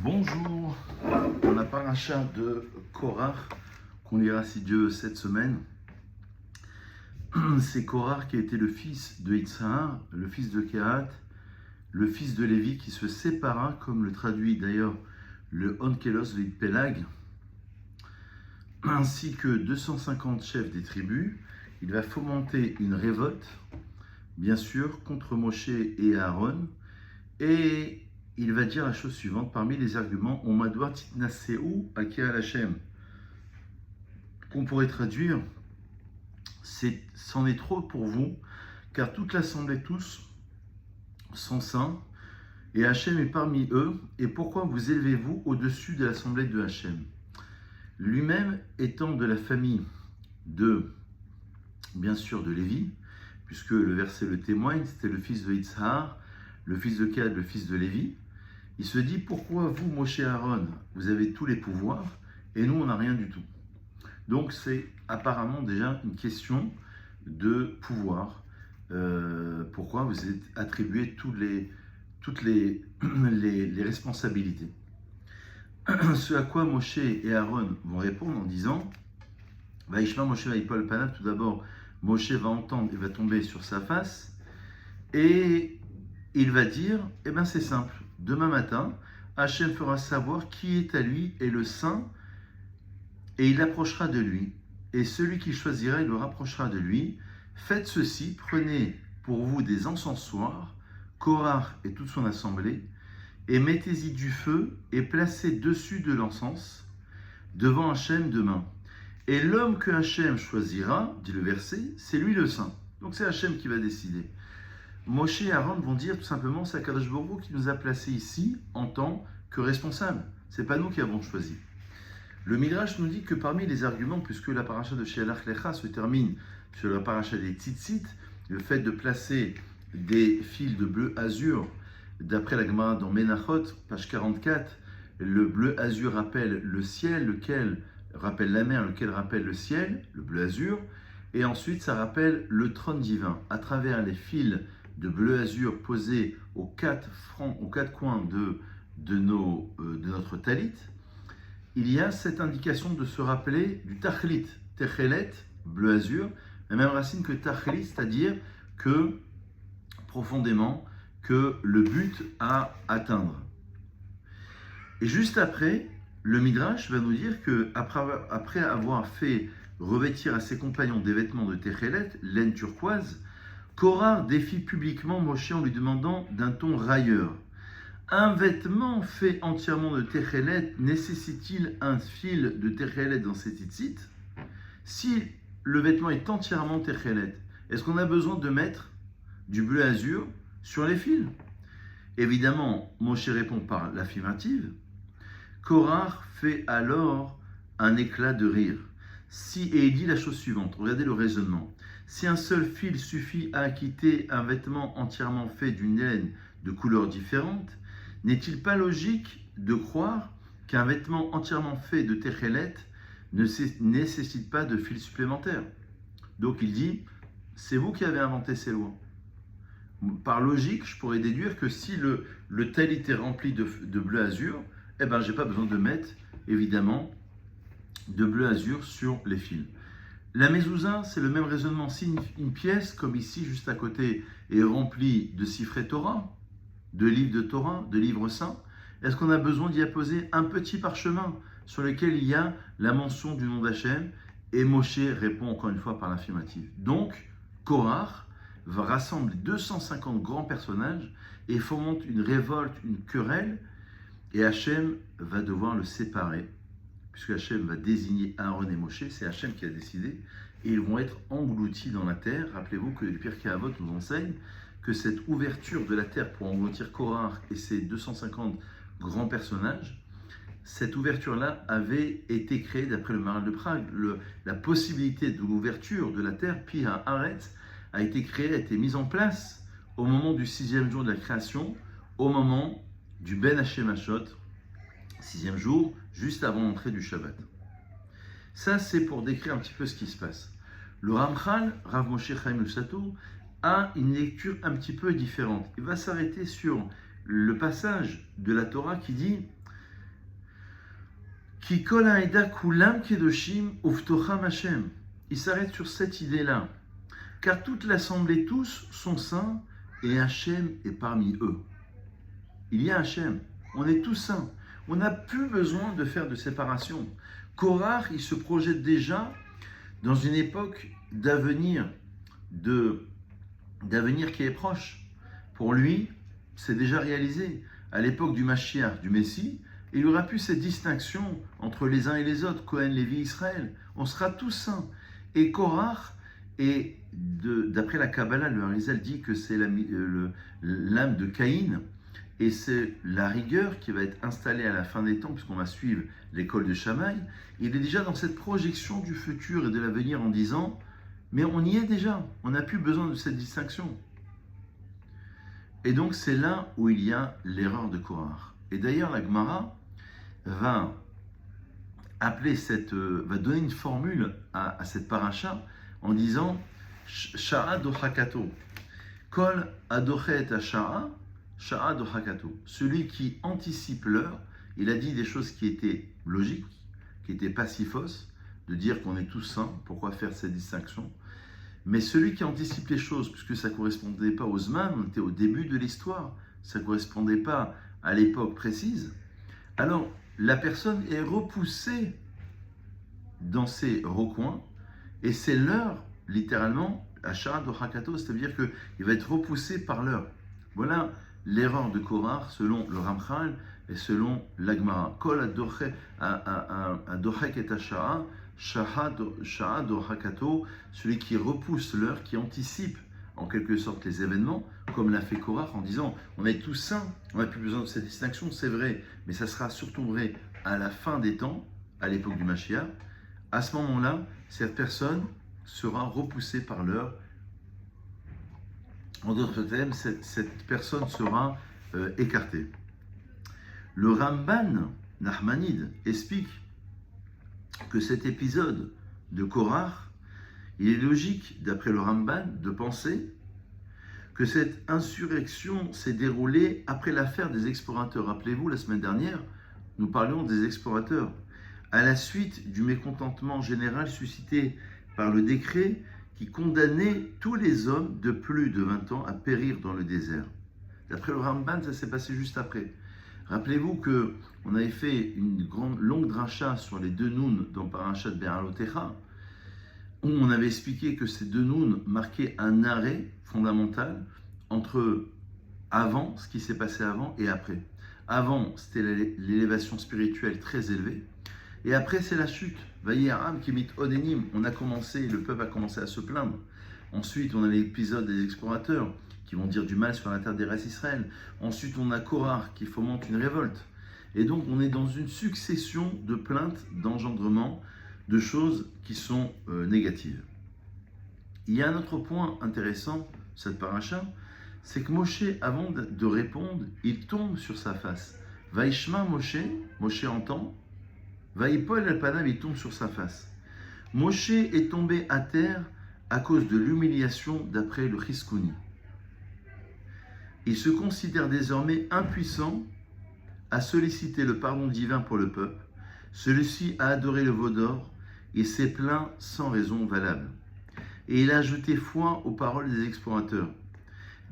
Bonjour, dans la paracha de Korach qu'on lira si Dieu cette semaine. C'est Korach qui a été le fils de Itzhar, le fils de Kehat, le fils de Lévi qui se sépara, comme le traduit d'ailleurs le Onkelos Veit Pelag, ainsi que 250 chefs des tribus. Il va fomenter une révolte, bien sûr, contre Moshe et Aaron, et il va dire la chose suivante, parmi les arguments, on madoua titnaseu akir Hashem, qu'on pourrait traduire, c'en est trop pour vous, car toute l'assemblée, tous, sont saints, et Hachem est parmi eux, et pourquoi vous élevez-vous au-dessus de l'assemblée de Hachem? Lui-même étant de la famille de, bien sûr, de Lévi, puisque le verset le témoigne, c'était le fils de Itzhar, le fils de Kehat, le fils de Lévi. Il se dit, pourquoi vous, Moshe et Aaron, vous avez tous les pouvoirs, et nous, on n'a rien du tout? Donc, c'est apparemment déjà une question de pouvoir. Pourquoi vous êtes attribué toutes les responsabilités? Ce à quoi Moshe et Aaron vont répondre en disant, Vaishma Moshe Vaipol Panav, tout d'abord, Moshe va entendre et va tomber sur sa face, et il va dire, eh bien c'est simple, demain matin, Hachem fera savoir qui est à lui et le saint, et il approchera de lui, et celui qu'il choisira, il le rapprochera de lui. Faites ceci, prenez pour vous des encensoirs, Korach et toute son assemblée, et mettez-y du feu, et placez dessus de l'encens, devant Hachem demain. Et l'homme que Hachem choisira, dit le verset, c'est lui le saint. Donc c'est Hachem qui va décider. Moshe et Aaron vont dire tout simplement, c'est Akadosh Baruch Hu qui nous a placés ici en tant que responsables. C'est pas nous qui avons choisi. Le Midrash nous dit que parmi les arguments, puisque la paracha de Shelach Lecha se termine sur la paracha des Tzitzit, le fait de placer des fils de bleu azur, d'après la Gemara dans Menachot, page 44, le bleu azur rappelle le ciel, lequel rappelle la mer, lequel rappelle le ciel, le bleu azur, et ensuite ça rappelle le trône divin, à travers les fils de bleu azur posés aux quatre coins de notre talit. Il y a cette indication de se rappeler du tachlit, techelet, bleu azur, la même racine que tachlit, c'est-à-dire que profondément, que le but à atteindre. Et juste après, le Midrash va nous dire que après avoir fait revêtir à ses compagnons des vêtements de techelet, laine turquoise, Korach défie publiquement Moshe en lui demandant d'un ton railleur. Un vêtement fait entièrement de techelet nécessite-t-il un fil de techelet dans ses tzitzit? Si le vêtement est entièrement techelet, est-ce qu'on a besoin de mettre du bleu azur sur les fils? Évidemment, Moshe répond par l'affirmative. Korach fait alors un éclat de rire. Et il dit la chose suivante, regardez le raisonnement. Si un seul fil suffit à acquitter un vêtement entièrement fait d'une laine de couleurs différentes, n'est-il pas logique de croire qu'un vêtement entièrement fait de techelet ne nécessite pas de fil supplémentaire? Donc il dit, c'est vous qui avez inventé ces lois. Par logique, je pourrais déduire que si le talit est rempli de bleu azur, eh ben, j'ai pas besoin de mettre, évidemment, de bleu azur sur les fils. La mezouza, c'est le même raisonnement. Si une pièce, comme ici, juste à côté, est remplie de sifrei Torah, de livres de Torah, de livres saints, est-ce qu'on a besoin d'y apposer un petit parchemin sur lequel il y a la mention du nom d'Hachem? Et Moshe répond encore une fois par l'affirmative. Donc, Korach va rassembler 250 grands personnages et fomente une révolte, une querelle, et Hachem va devoir le séparer, puisque Hachem va désigner Aaron et Moshe, c'est Hachem qui a décidé, et ils vont être engloutis dans la terre. Rappelez-vous que le Pirkei Avot nous enseigne que cette ouverture de la terre pour engloutir Korach et ses 250 grands personnages, cette ouverture-là avait été créée d'après le Maharal de Prague. La possibilité de l'ouverture de la terre, Pi Haaretz, a été créée, a été mise en place au moment du 6e jour de la création, au moment du Ben Hashemashot, 6e jour, juste avant l'entrée du Shabbat. Ça, c'est pour décrire un petit peu ce qui se passe. Le Ramchal, Rav Moshe Chaim Lusato, a une lecture un petit peu différente. Il va s'arrêter sur le passage de la Torah qui dit Ki kol ha'eda kulam kedoshim uftocham Hashem. Il s'arrête sur cette idée-là. Car toute l'assemblée, tous sont saints, et Hachem est parmi eux. Il y a Hachem, on est tous saints. On n'a plus besoin de faire de séparation. Korach, il se projette déjà dans une époque d'avenir qui est proche. Pour lui, c'est déjà réalisé. À l'époque du Mashiach, du Messie, il y aura plus cette distinction entre les uns et les autres, Cohen, Lévi, Israël. On sera tous saints. Et Korach, d'après la Kabbalah, le Harizal dit que c'est l'âme de Caïn, et c'est la rigueur qui va être installée à la fin des temps, puisqu'on va suivre l'école de Shammai. Il est déjà dans cette projection du futur et de l'avenir en disant, mais on y est déjà, on n'a plus besoin de cette distinction. Et donc c'est là où il y a l'erreur de Korach. Et d'ailleurs la Gemara va donner une formule à cette paracha en disant Sha'a dohakato. Kol adochet sha'a, sha'a dohakato. Celui qui anticipe l'heure, il a dit des choses qui étaient logiques, qui étaient pas si fausses, de dire qu'on est tous saints, pourquoi faire cette distinction? Mais celui qui anticipe les choses, puisque ça ne correspondait pas aux Zman, on était au début de l'histoire, ça ne correspondait pas à l'époque précise, alors la personne est repoussée dans ses recoins, et c'est l'heure, littéralement, à Shara Dohakato, c'est-à-dire qu'il va être repoussé par l'heure. Voilà l'erreur de Korach selon le Ramchal et selon l'Agmara. Kol adochek et ashara, Shara Dohakato, celui qui repousse l'heure, qui anticipe en quelque sorte les événements, comme l'a fait Korach en disant on est tous saints, on n'a plus besoin de cette distinction, c'est vrai, mais ça sera surtout vrai à la fin des temps, à l'époque du Mashiach. À ce moment-là, cette personne sera repoussée par l'heure. En d'autres termes, cette personne sera écartée. Le Ramban Nachmanide explique que cet épisode de Korach, il est logique, d'après le Ramban, de penser que cette insurrection s'est déroulée après l'affaire des explorateurs. Rappelez-vous, la semaine dernière, nous parlions des explorateurs. À la suite du mécontentement général suscité par le décret qui condamnait tous les hommes de plus de 20 ans à périr dans le désert. D'après le Ramban, ça s'est passé juste après. Rappelez-vous qu'on avait fait une longue dracha sur les deux nouns dans Parashat Be'alotecha, où on avait expliqué que ces deux nouns marquaient un arrêt fondamental entre avant, ce qui s'est passé avant, et après. Avant, c'était l'élévation spirituelle très élevée, et après, c'est la chute. Vayiram kimit odenim. Le peuple a commencé à se plaindre. Ensuite, on a l'épisode des explorateurs qui vont dire du mal sur la terre des races Israël. Ensuite, on a Korach qui fomente une révolte. Et donc, on est dans une succession de plaintes, d'engendrements, de choses qui sont négatives. Il y a un autre point intéressant, cette paracha, c'est que Moshe, avant de répondre, il tombe sur sa face. Vaishma Moshe entend, Vaipol el-Panam, il tombe sur sa face. Moshe est tombé à terre à cause de l'humiliation d'après le Chiskouni. Il se considère désormais impuissant à solliciter le pardon divin pour le peuple. Celui-ci a adoré le veau d'or et s'est plaint sans raison valable. Et il a ajouté foi aux paroles des explorateurs.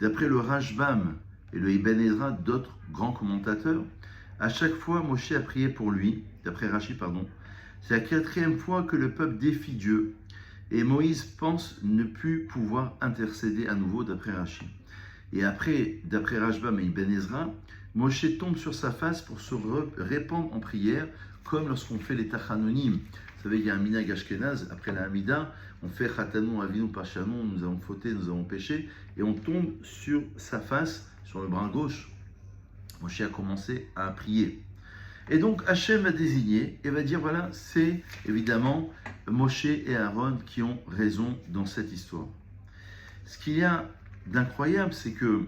D'après le Rashbam et le Ibn Ezra, d'autres grands commentateurs, à chaque fois, Moshe a prié pour lui, d'après Rashi, c'est la 4e fois que le peuple défie Dieu, et Moïse pense ne plus pouvoir intercéder à nouveau, d'après Rashi. Et après, d'après Rashbam et Ibn Ezra, Moshe tombe sur sa face pour se répandre en prière, comme lorsqu'on fait les tachanonim. Vous savez, il y a un minhag ashkenaz, après la Hamida, on fait chatanou, avinu, pachanou, nous avons fauté, nous avons péché, et on tombe sur sa face, sur le bras gauche. Moshe a commencé à prier. Et donc Hachem va désigner et va dire voilà, c'est évidemment Moshe et Aaron qui ont raison dans cette histoire. Ce qu'il y a d'incroyable, c'est que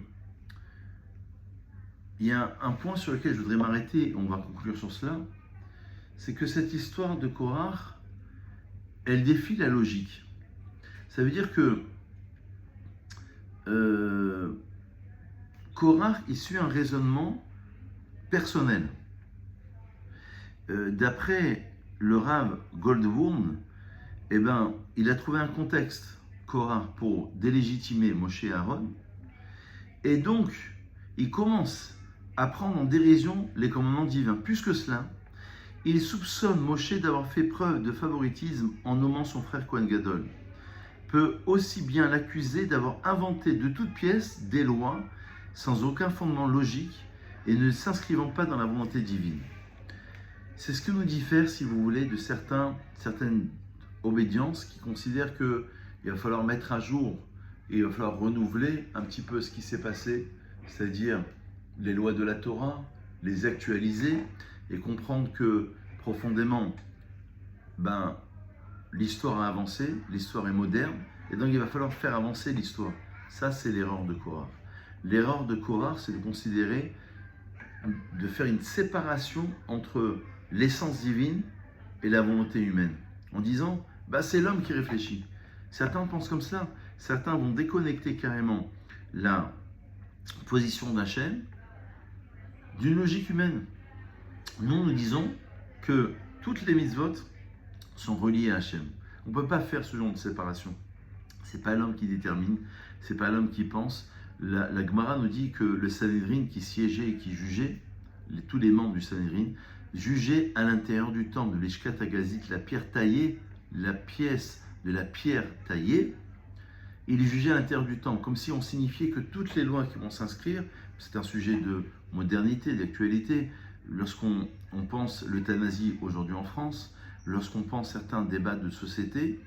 il y a un point sur lequel je voudrais m'arrêter, on va conclure sur cela, c'est que cette histoire de Korach, elle défie la logique. Ça veut dire que Korach, il suit un raisonnement personnel. d'après le Rav Goldwurm, eh ben, il a trouvé un contexte, Korah, pour délégitimer Moshe et Aaron. Et donc, il commence à prendre en dérision les commandements divins. Plus que cela, il soupçonne Moshe d'avoir fait preuve de favoritisme en nommant son frère Kohen Gadol. Peut aussi bien l'accuser d'avoir inventé de toutes pièces des lois sans aucun fondement logique et ne s'inscrivant pas dans la volonté divine. C'est ce que nous diffère, si vous voulez, de certaines obédiences qui considèrent qu'il va falloir mettre à jour et il va falloir renouveler un petit peu ce qui s'est passé, c'est-à-dire les lois de la Torah, les actualiser et comprendre que profondément, l'histoire a avancé, l'histoire est moderne, et donc il va falloir faire avancer l'histoire. Ça, c'est l'erreur de Korah. L'erreur de Korah, c'est de considérer, de faire une séparation entre l'essence divine et la volonté humaine, en disant, c'est l'homme qui réfléchit. Certains pensent comme ça, certains vont déconnecter carrément la position d'Hachem d'une logique humaine. Nous disons que toutes les mitzvot sont reliées à Hachem. On ne peut pas faire ce genre de séparation. Ce n'est pas l'homme qui détermine, ce n'est pas l'homme qui pense. La Gemara nous dit que le Sanhédrin qui siégeait et qui jugeait, tous les membres du Sanhédrin, jugeaient à l'intérieur du temple de l'Eshkat Agazit, la pierre taillée, la pièce de la pierre taillée, il jugeait à l'intérieur du temple, comme si on signifiait que toutes les lois qui vont s'inscrire, c'est un sujet de modernité, d'actualité. Lorsqu'on pense l'euthanasie aujourd'hui en France, lorsqu'on pense certains débats de société,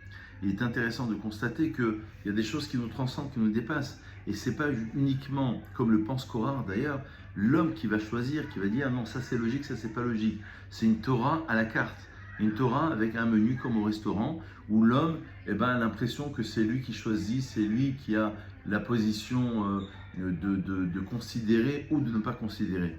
il est intéressant de constater qu'il y a des choses qui nous transcendent, qui nous dépassent. Et ce n'est pas uniquement, comme le pense Korah d'ailleurs, l'homme qui va choisir, qui va dire non, ça c'est logique, ça c'est pas logique. C'est une Torah à la carte. Une Torah avec un menu comme au restaurant, où l'homme a l'impression que c'est lui qui choisit, c'est lui qui a la position de considérer ou de ne pas considérer.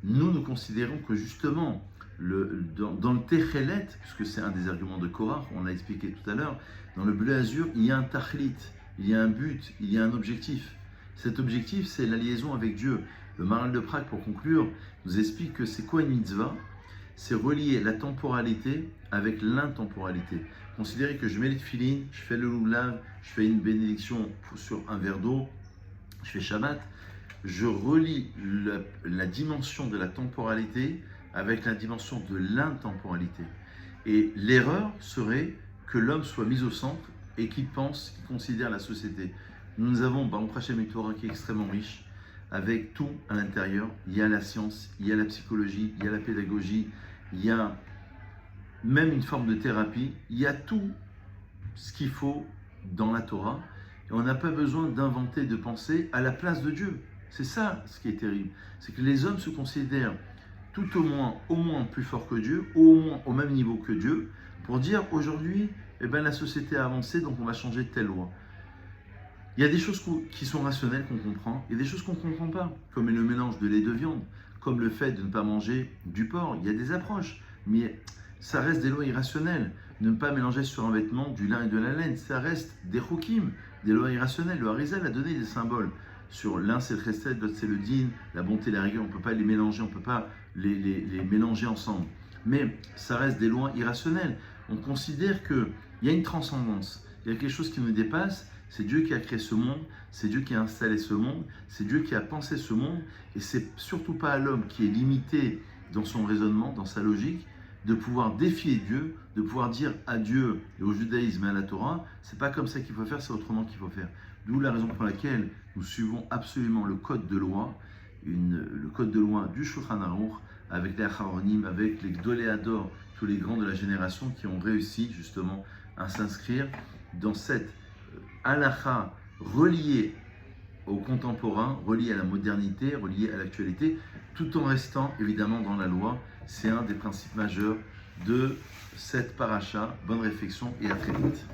Nous considérons que justement, dans le Techelet, puisque c'est un des arguments de Korah, on l'a expliqué tout à l'heure, dans le bleu azur, il y a un tachlit, il y a un but, il y a un objectif. Cet objectif, c'est la liaison avec Dieu. Le Maharal de Prague, pour conclure, nous explique que c'est quoi une mitzvah? C'est relier la temporalité avec l'intemporalité. Considérez que je mets les tefilines, je fais le loulav, je fais une bénédiction sur un verre d'eau, je fais Shabbat, je relie la dimension de la temporalité avec la dimension de l'intemporalité. Et l'erreur serait que l'homme soit mis au centre et qu'il pense, qu'il considère la société. Nous avons Baruch Hashem et Torah qui est extrêmement riche, avec tout à l'intérieur. Il y a la science, il y a la psychologie, il y a la pédagogie, il y a même une forme de thérapie, il y a tout ce qu'il faut dans la Torah. Et on n'a pas besoin d'inventer, de penser à la place de Dieu. C'est ça ce qui est terrible. C'est que les hommes se considèrent tout au moins plus fort que Dieu, au moins au même niveau que Dieu, pour dire aujourd'hui, la société a avancé, donc on va changer telle loi. Il y a des choses qui sont rationnelles, qu'on comprend, et des choses qu'on ne comprend pas, comme le mélange de lait et de viande, comme le fait de ne pas manger du porc. Il y a des approches, mais ça reste des lois irrationnelles. Ne pas mélanger sur un vêtement du lin et de la laine, ça reste des chokim, des lois irrationnelles. Le Harizal a donné des symboles. Sur l'un c'est le chesed, l'autre c'est le din, la bonté et la rigueur, on ne peut pas les mélanger, on ne peut pas les mélanger ensemble. Mais ça reste des lois irrationnelles. On considère qu'il y a une transcendance, il y a quelque chose qui nous dépasse. C'est Dieu qui a créé ce monde, c'est Dieu qui a installé ce monde, c'est Dieu qui a pensé ce monde, et c'est surtout pas à l'homme qui est limité dans son raisonnement, dans sa logique, de pouvoir défier Dieu, de pouvoir dire à Dieu et au judaïsme et à la Torah, c'est pas comme ça qu'il faut faire, c'est autrement qu'il faut faire. D'où la raison pour laquelle nous suivons absolument le code de loi, le code de loi du Shulchan Aruch, avec les Acharonim, avec les Gdolei Hador, tous les grands de la génération qui ont réussi justement à s'inscrire dans cette halakha reliée au contemporain, reliée à la modernité, reliée à l'actualité, tout en restant évidemment dans la loi. C'est un des principes majeurs de cette paracha. Bonne réflexion et à très vite.